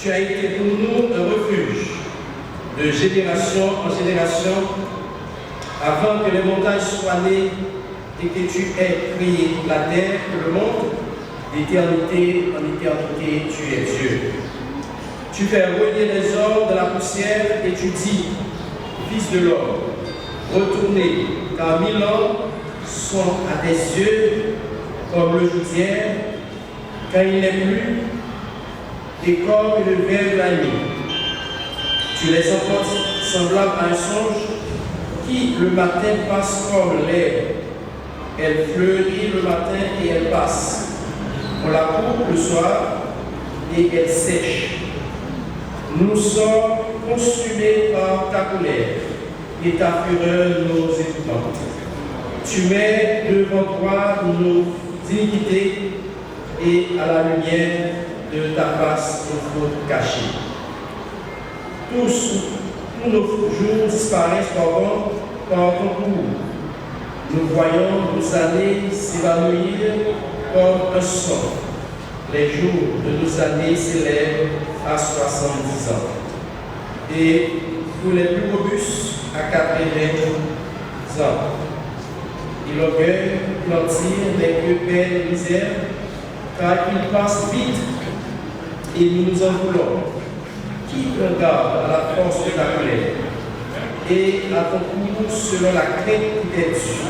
Tu as été pour nous un refuge de génération en génération, avant que les montagnes soient nées et que tu aies créé la terre et le monde, d'éternité en éternité, tu es Dieu. Tu fais relier les hommes de la poussière et tu dis, Fils de l'homme, retournez, car 1000 ans sont à tes yeux comme le jour d'hier, quand il n'est plus, et comme le ver de la nuit. Tu les emportes semblables à un songe qui le matin passe comme l'herbe. Elle fleurit le matin et elle passe. On la coupe le soir et elle sèche. Nous sommes consumés par ta colère et ta fureur nous épouvante. Tu mets devant toi nos iniquités et à la lumière de ta face nos fautes cachées. Tous nos jours disparaissent par ton cours. Nous voyons nos années s'évanouir comme un son. Les jours de nos années s'élèvent à 70 ans. Et pour les plus robustes, à 80 ans. Et l'orgueil plantir n'est que peine et misère, car il passe vite et nous nous en voulons. Qui regarde à la force de ta colère et à ton cours selon la crainte qui t'est due,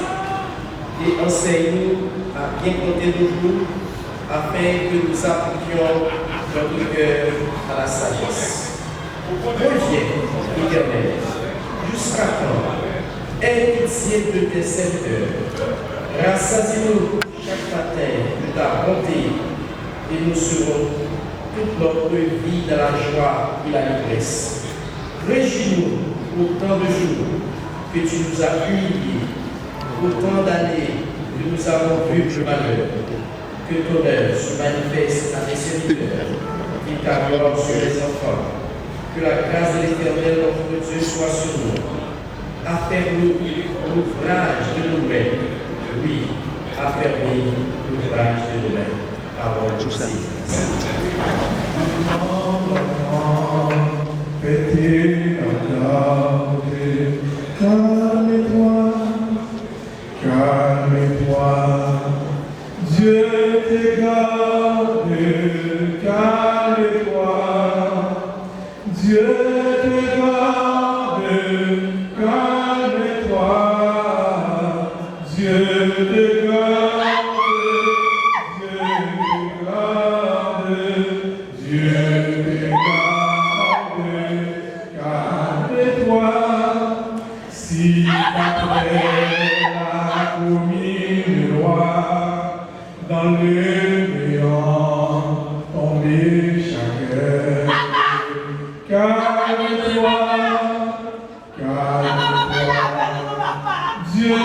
et enseigne-nous à bien compter nos jours, afin que nous appliquions notre cœur à la sagesse. Reviens, Éternel, jusqu'à quand? Aie pitié de tes serviteurs. Rassasie-nous chaque matin de ta bonté, et nous serons toute notre vie dans la joie et la l'ivresse. Réjouis-nous autant de jours que tu nous as humiliés, autant d'années que nous avons vu le malheur. Que ton œuvre se manifeste à tes serviteurs et ta gloire sur les enfants. Que la grâce de l'Éternel, notre Dieu, soit sur nous. Affermis l'ouvrage de nous-mêmes. Oui, affermis l'ouvrage de nous-mêmes. Parole de Jésus. Calme-toi, calme-toi, Dieu te garde, calme-toi, Dieu te garde. calme-toi, si après la commis le roi, dans le néant, tomber chacun. Calme-toi, calme-toi, Dieu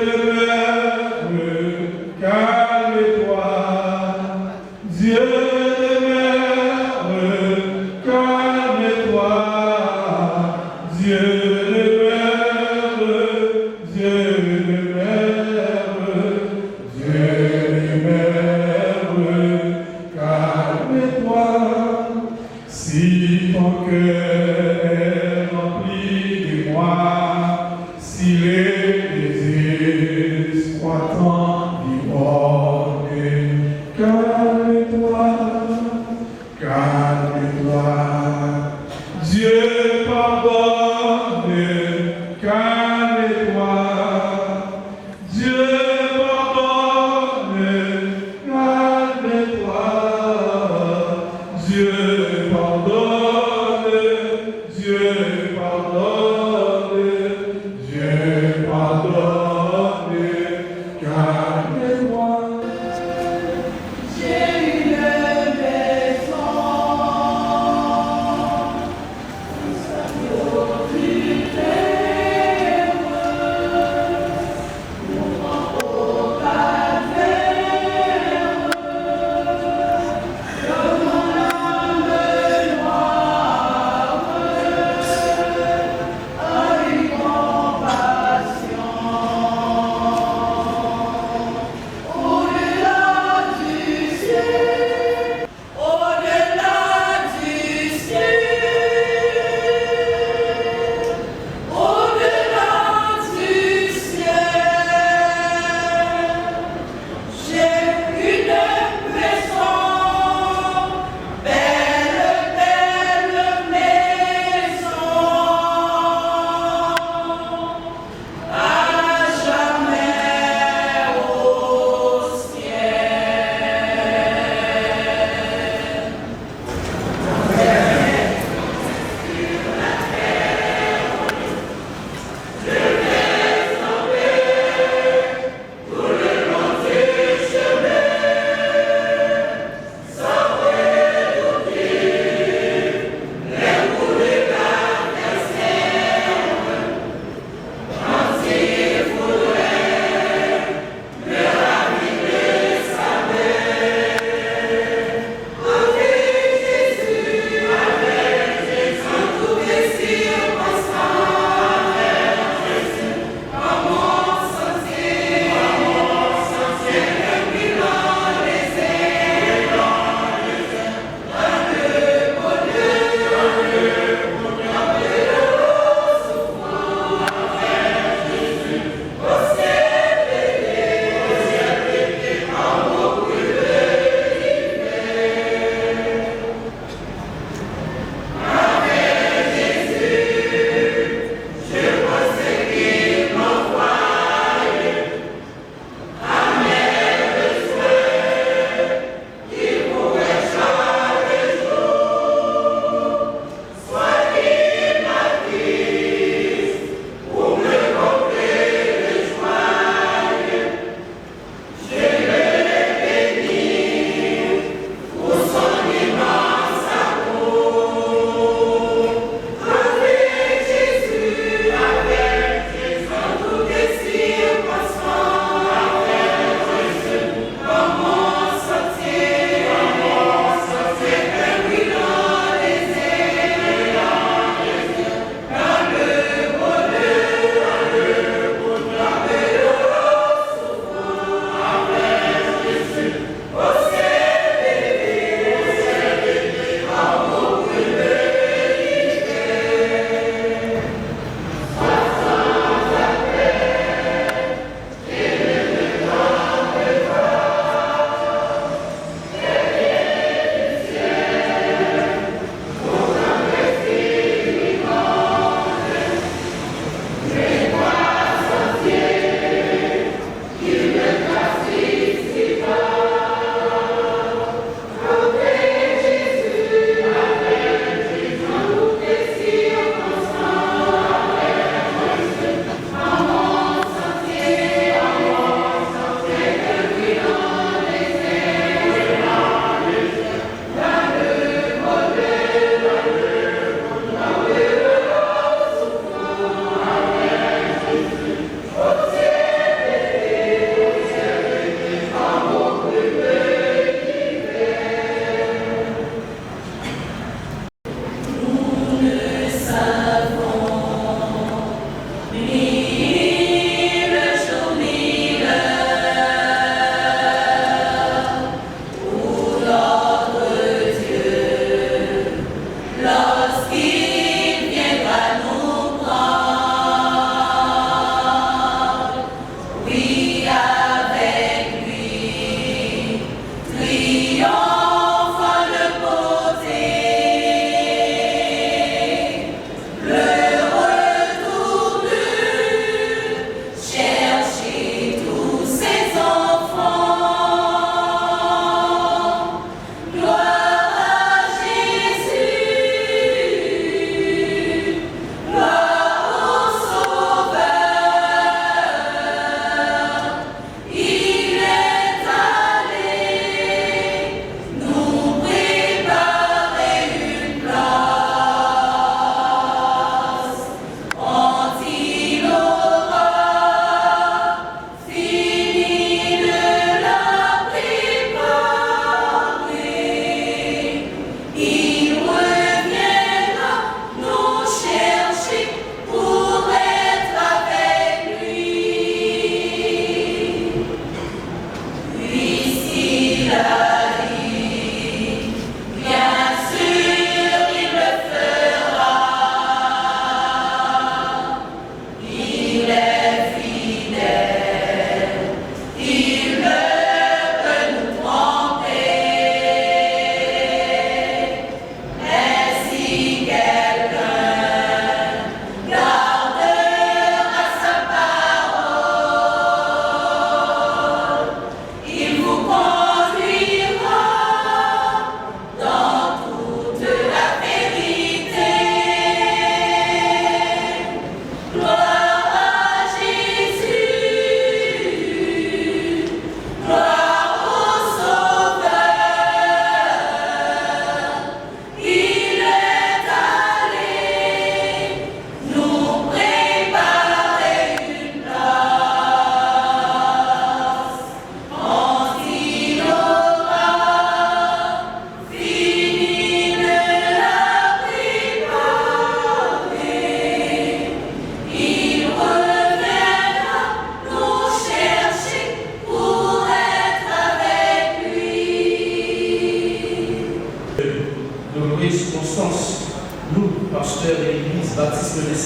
demeure, calme-toi, Dieu demeure, calme-toi, Dieu demeure, Dieu demeure, Dieu demeure, calme-toi. Si ton cœur est rempli de moi, si les désespoirs t'environnent, calme-toi, calme-toi. Dieu pardonne,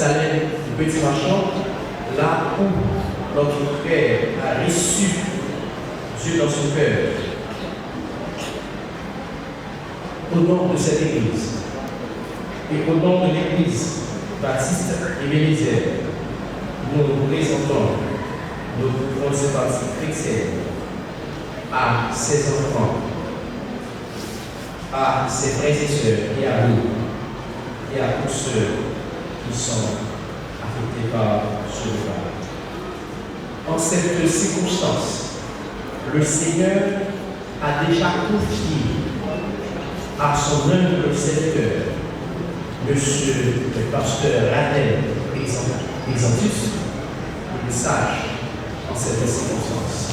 Salem du Petit Marchand, là où notre frère a reçu Dieu dans son cœur. Au nom de cette église et au nom de l'église baptiste Ebenezer, nous nous présentons nos grandes sympathies chrétiennes à ses enfants, à ses frères et sœurs et à nous, et à tous ceux qui sont affectés par ce mal. En cette circonstance, le Seigneur a déjà confié à son humble serviteur, Monsieur le pasteur Radel Exantus, le message en cette circonstance.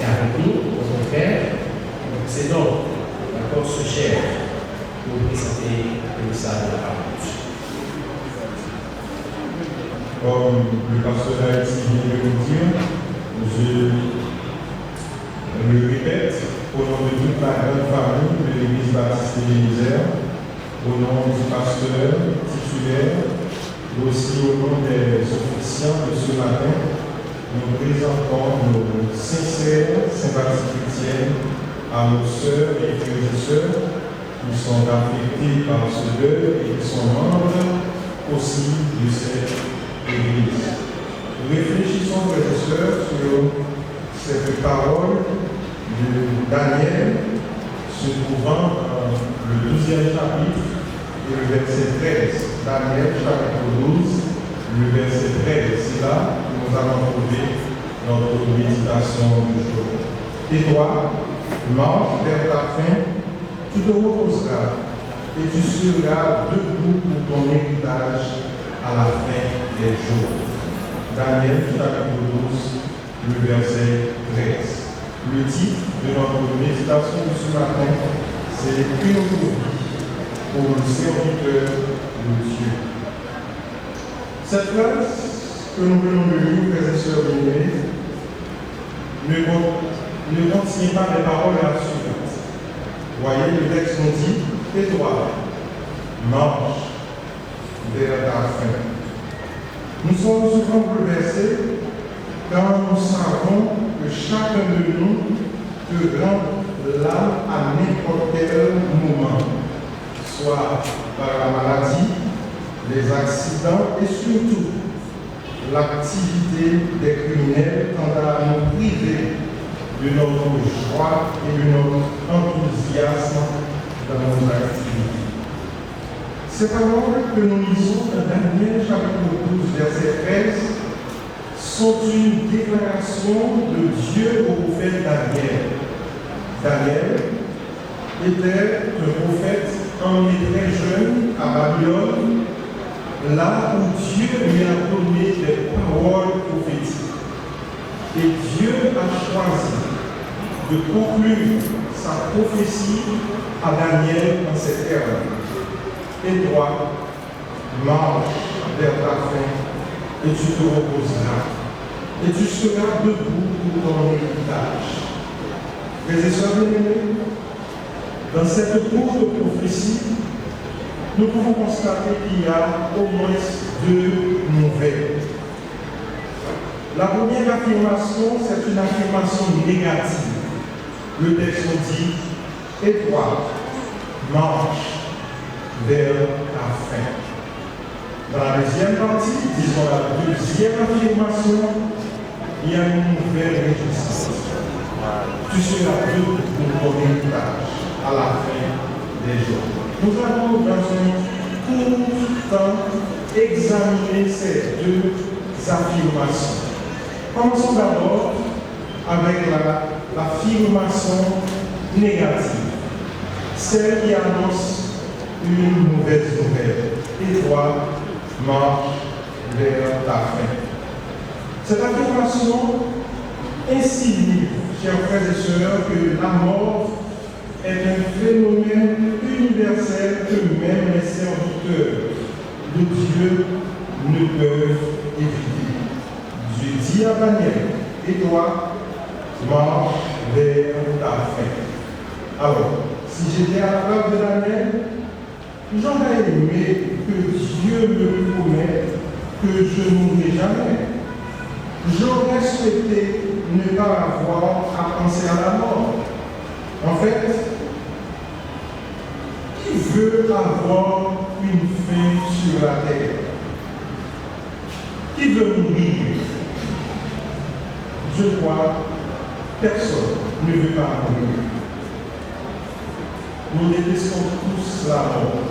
Et avec nous, au contraire, c'est donc encore ce cher pour vous présenter le message de la parole. Comme le pasteur a vient de nous dire, je le répète, au nom de toute la grande famille de l'Église baptiste Ebenezer, au nom du pasteur titulaire, et aussi au nom des officiants de ce matin, nous présentons nos sincères sympathies chrétiennes à nos sœurs et frères et sœurs qui sont affectés par ce deuil et qui sont membres aussi de cette Église. Réfléchissons, frères et sœurs, sur cette parole de Daniel se trouvant dans le 12e chapitre et le verset 13. Daniel chapitre 12, le verset 13. C'est là que nous allons trouver notre méditation du jour. Et toi, marche vers ta fin, tu te reposeras et tu seras debout pour ton héritage à la fin des jours. Daniel chapitre 12, le verset 13. Le titre de notre méditation de ce matin, c'est une vie pour le serviteur de Dieu. Cette phrase que nous venons de lire, frères et sœurs bien-aimés, ne contient pas les paroles à la suivante. Voyez, le texte nous dit, et toi, marche vers ta fin. Nous sommes souvent bouleversés quand nous savons que chacun de nous peut rendre l'âme à n'importe quel moment, soit par la maladie, les accidents et surtout l'activité des criminels tendant à nous priver de notre joie et de notre enthousiasme dans nos activités. Ces paroles que nous lisons dans Daniel chapitre 12, verset 13, sont une déclaration de Dieu au prophète Daniel. Daniel était un prophète emmené très jeune à Babylone, là où Dieu lui a donné des paroles prophétiques. Et Dieu a choisi de conclure sa prophétie à Daniel en ces termes. Et toi, marche vers ta fin, et tu te reposeras, et tu seras debout pour ton héritage. Frères et sœurs bien-aimés, dans cette courte prophétie, nous pouvons constater qu'il y a au moins deux nouvelles. La première affirmation, c'est une affirmation négative. Le texte nous dit, et toi, marche vers ta fin. Dans la deuxième partie, disons la deuxième affirmation, il y a une nouvelle réjouissance. Tu seras debout pour ton héritage à la fin des jours. Nous allons dans un court temps examiner ces deux affirmations. Commençons d'abord avec l'affirmation négative, celle qui annonce une mauvaise nouvelle. Et toi, marche vers ta fin. Cette affirmation insinue, chers frères et sœurs, que la mort est un phénomène universel que même les serviteurs de Dieu ne peuvent éviter. Dieu dit à Daniel, et toi, marche vers ta fin. Alors, si j'étais à la place de Daniel, j'aurais aimé que Dieu me promette que je ne mourrai jamais. J'aurais souhaité ne pas avoir à penser à la mort. En fait, qui veut avoir une fin sur la terre? Qui veut mourir? Je crois personne ne veut pas mourir. Nous détestons tous la mort.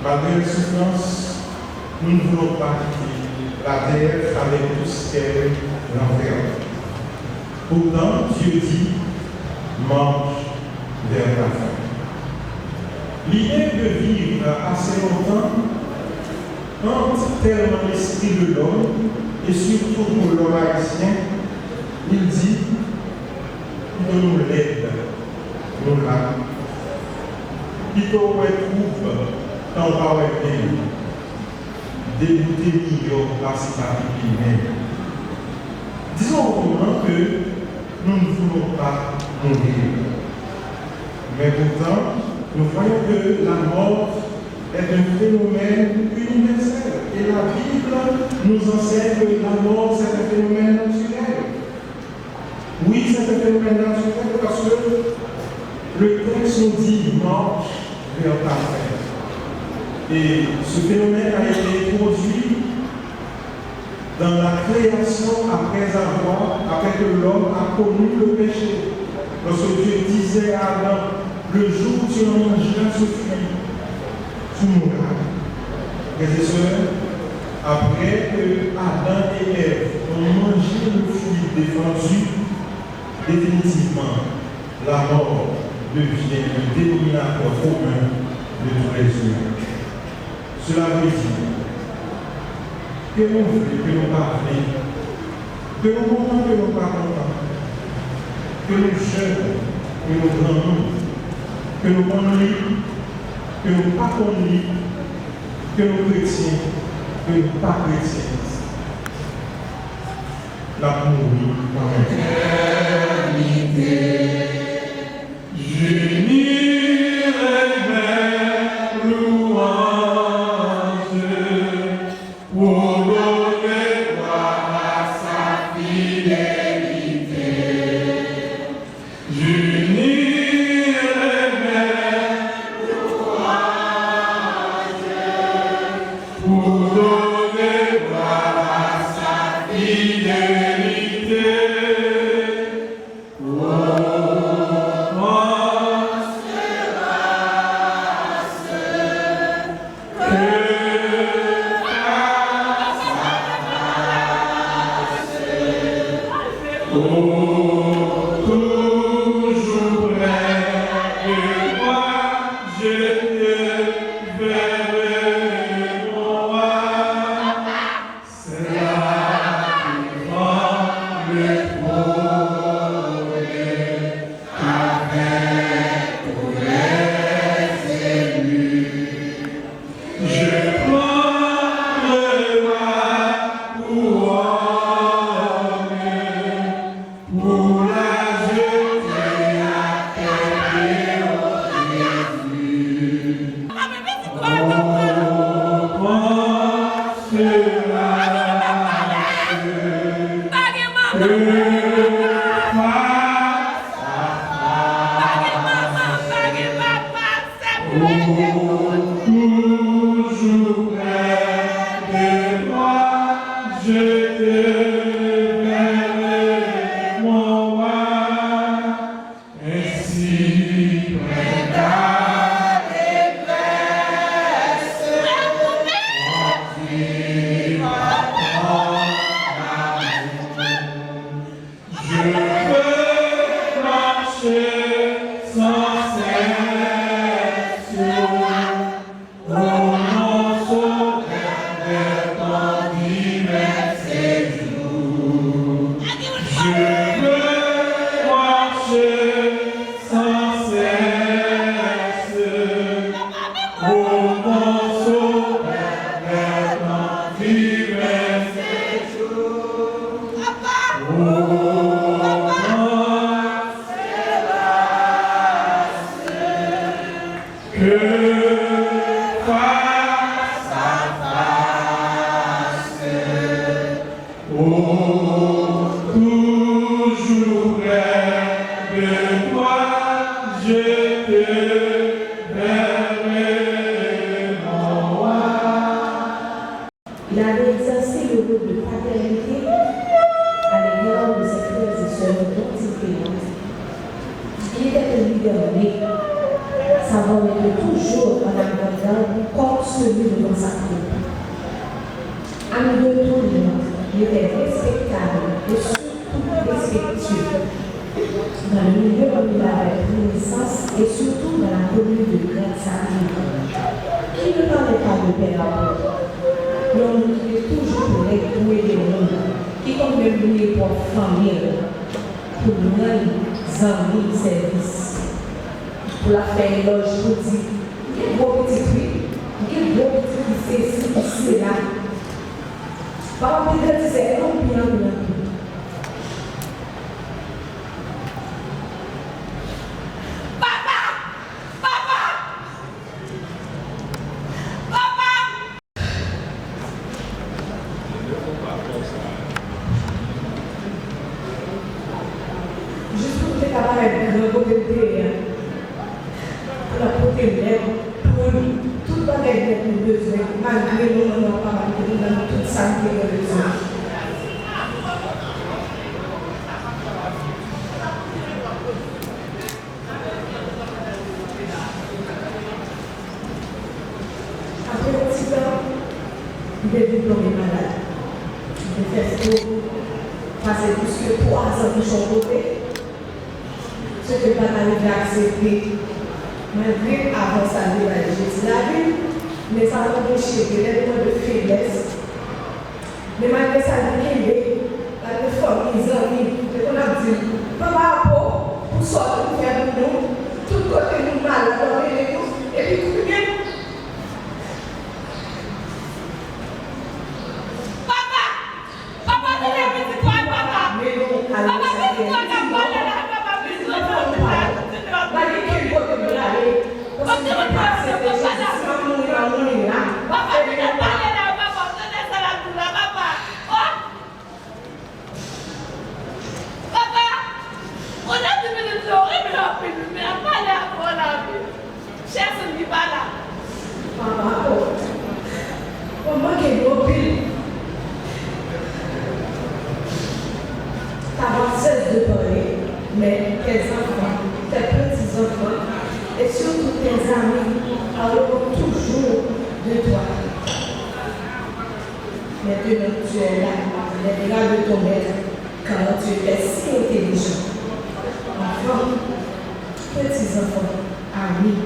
Malgré les souffrances, nous ne voulons pas quitter la terre avec tout ce qu'elle renferme. Pourtant, Dieu dit, marche vers la fin. L'idée de vivre assez longtemps hante tellement l'esprit de l'homme, et surtout pour l'homme haïtien, il dit, il nous l'aide, nous l'âme. Plutôt ouais trouve, tant pas ouais bien, dégoûter millions par ce parti même. Disons autrement que nous ne voulons pas mourir. Mais pourtant, nous voyons que la mort est un phénomène universel. Et la Bible nous enseigne que la mort, c'est un phénomène naturel. Oui, c'est un phénomène naturel parce que le texte nous dit marche vers ta fin. Et ce phénomène a été produit dans la création après que l'homme a connu le péché. Lorsque Dieu disait à Adam, le jour où tu en mangeras ce fruit, tu mourras. Frères et sœurs, après que Adam et Ève ont mangé le fruit défendu, définitivement, la mort devient le dénominateur commun de tous les humains. Cela veut dire que l'on veut, que l'on parle, que l'on comprend, que l'on pas content, que nous jeunes, que nous grands, que nous connaissons, que nous pas connaissons, que nous chrétiens, que nous pas chrétiens. La mourir quand même. Merci. Oh, toujours près de toi, je te verrai, mon roi. Il avait exercé le rôle de paternité à l'égard de ses frères et sœurs dont il était l'enfant. Il était un leader né, savant être toujours en avant-garde comme celui devant sa troupe. Ami de tout le monde, il était respectable et surtout respectueux dans le milieu où il avait pris naissance et surtout dans la commune de Grande-Saline, qui ne parlait pas de père à père. L'homme qui est toujours prêt pour aider le monde, qui comme même lui pour famille, pour rendre amis service, pour la faire éloge, pour dire, il y a un beau petit prix, il y a un beau petit qui fait ci, c'est là. Par contre, il disait, non, bien, bien. Juste pour te capables de grand côté pour la protéger, pour tout le bagage que nous besoin, malgré nous, on n'a pas dans toute ça qui est besoin. Après un petit temps, il est diplômé malade. Il fait ce passer plus que 3 ans de son côté. Ce que pas arrivé à accepter, malgré avant sa vie, j'ai dit la vie, mais ça m'a empêché de l'élément de faiblesse. Mais malgré ça, il est la réforme, les amis, et on a dit, papa, pour sortir, pour faire de nous, tout côté nous mal, alors et puis tout bien. Mais tes enfants, tes petits-enfants, et surtout tes amis, parleront toujours de toi. Maintenant, tu es là, les bras de ton maître, car tu es si intelligent. Enfants, petits-enfants, amis,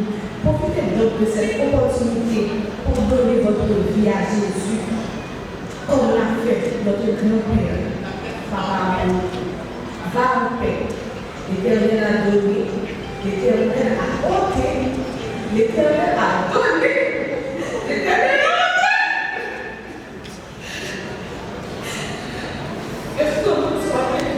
profitez donc de cette opportunité pour donner votre vie à Jésus, comme l'a fait notre grand-père, Papa Amour. Va en paix. L'Éternel a donné, l'Éternel a ôté, l'Éternel a donné, l'Éternel a ôté. Est-ce que vous soyez?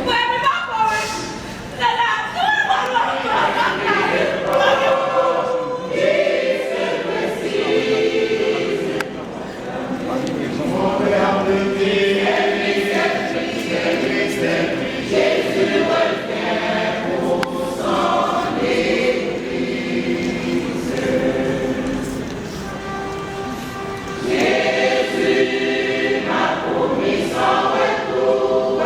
Jésus m'a promis son retour.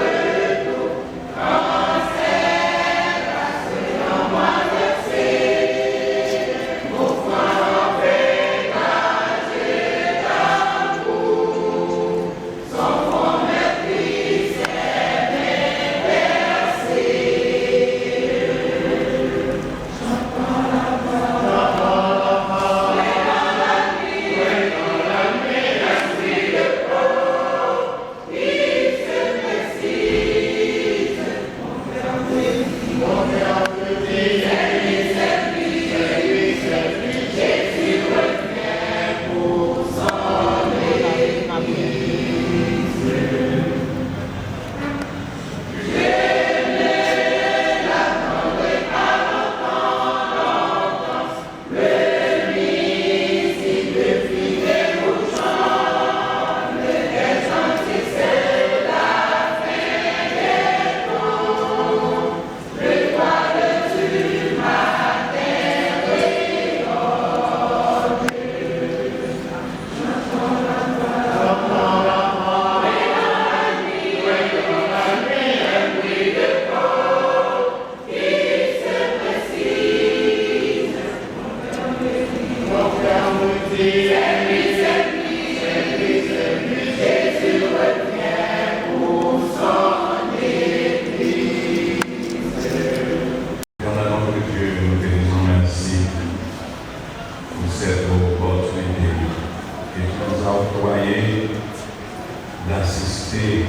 d'assister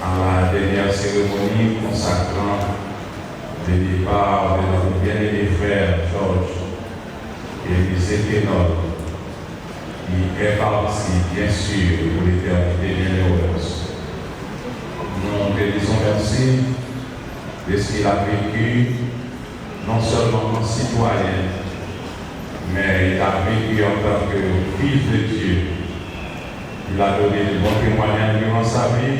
à la dernière cérémonie consacrant le départ de notre bien-aimé frère Georges Élisée Ténor, qui est parti, bien sûr, pour l'éternité bienheureuse. Nous te disons merci de ce qu'il a vécu, non seulement comme citoyen, mais il a vécu en tant que fils de Dieu. Il a donné de bons témoignages durant sa vie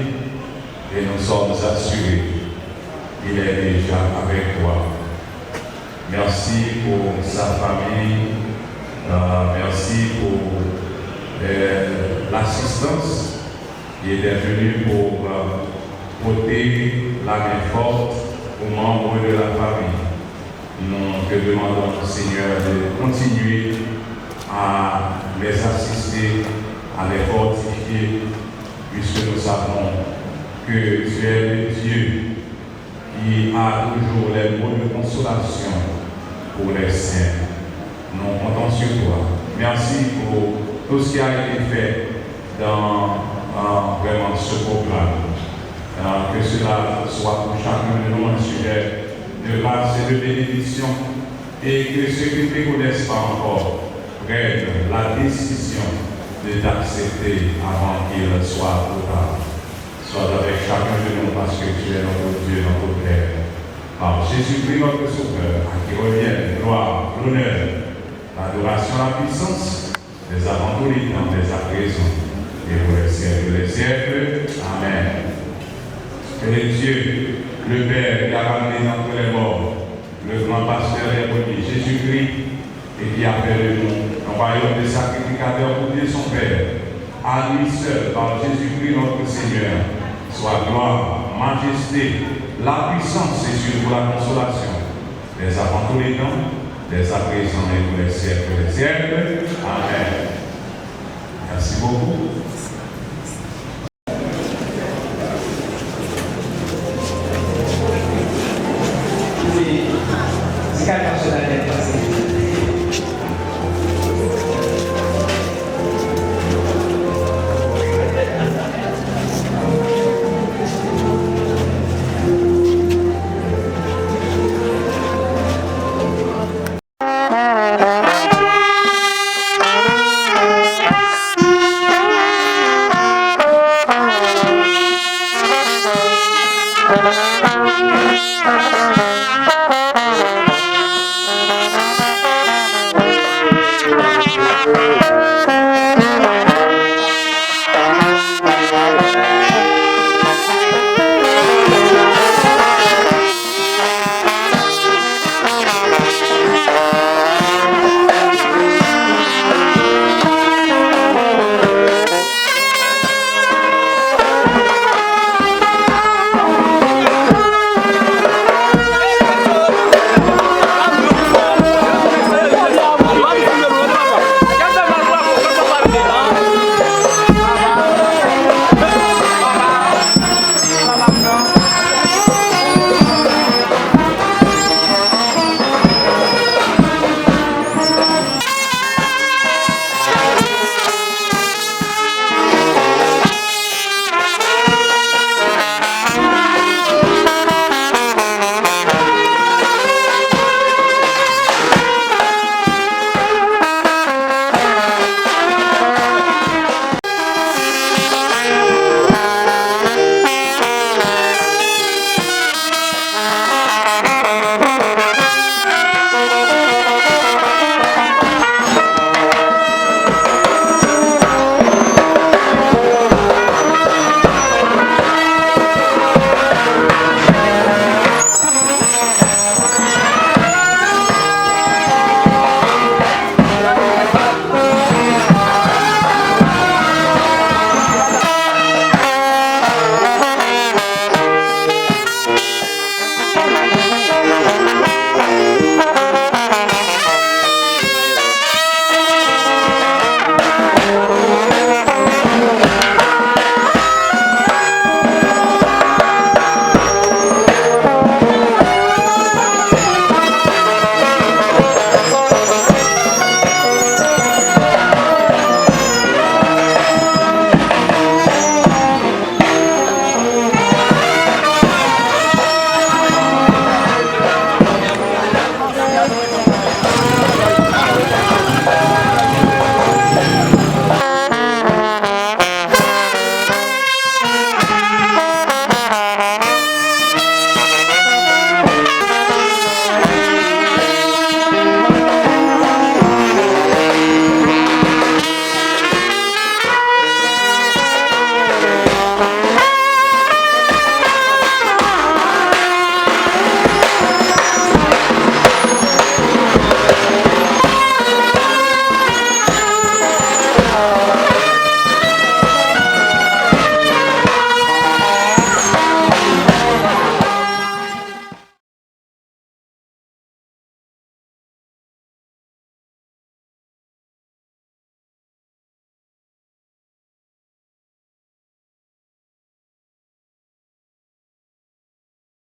et nous sommes assurés qu'il est déjà avec toi. Merci pour sa famille, merci pour l'assistance qui est venue pour porter la main forte aux membres de la famille. Nous te demandons, Seigneur, de continuer à les assister, à les fortifier, puisque nous savons que tu es le Dieu qui a toujours les mots de consolation pour les siens. Nous comptons sur toi. Merci pour tout ce qui a été fait dans vraiment ce programme. Que cela soit pour chacun de nous un sujet de grâce et de bénédiction, et que ceux qui ne te connaissent pas encore prennent la décision de t'accepter avant qu'il soit trop tard. Sois avec chacun de nous parce que tu es notre Dieu, notre Père. Par Jésus-Christ, notre Sauveur, à qui revient gloire, l'honneur, l'adoration, la puissance, dès avant tous les temps, dès à présent, et pour les siècles des siècles. Amen. Que Dieu, le Père qui a ramené d'entre les morts, le grand pasteur des brebis, Jésus-Christ, et qui a fait de nous un royaume de sacrificateurs pour Dieu son Père, à lui seul, par Jésus-Christ notre Seigneur, soit gloire, majesté, la puissance et surtout la consolation, dès avant tous les temps, dès à présent et pour les siècles des siècles. Amen. Merci beaucoup. Thank you.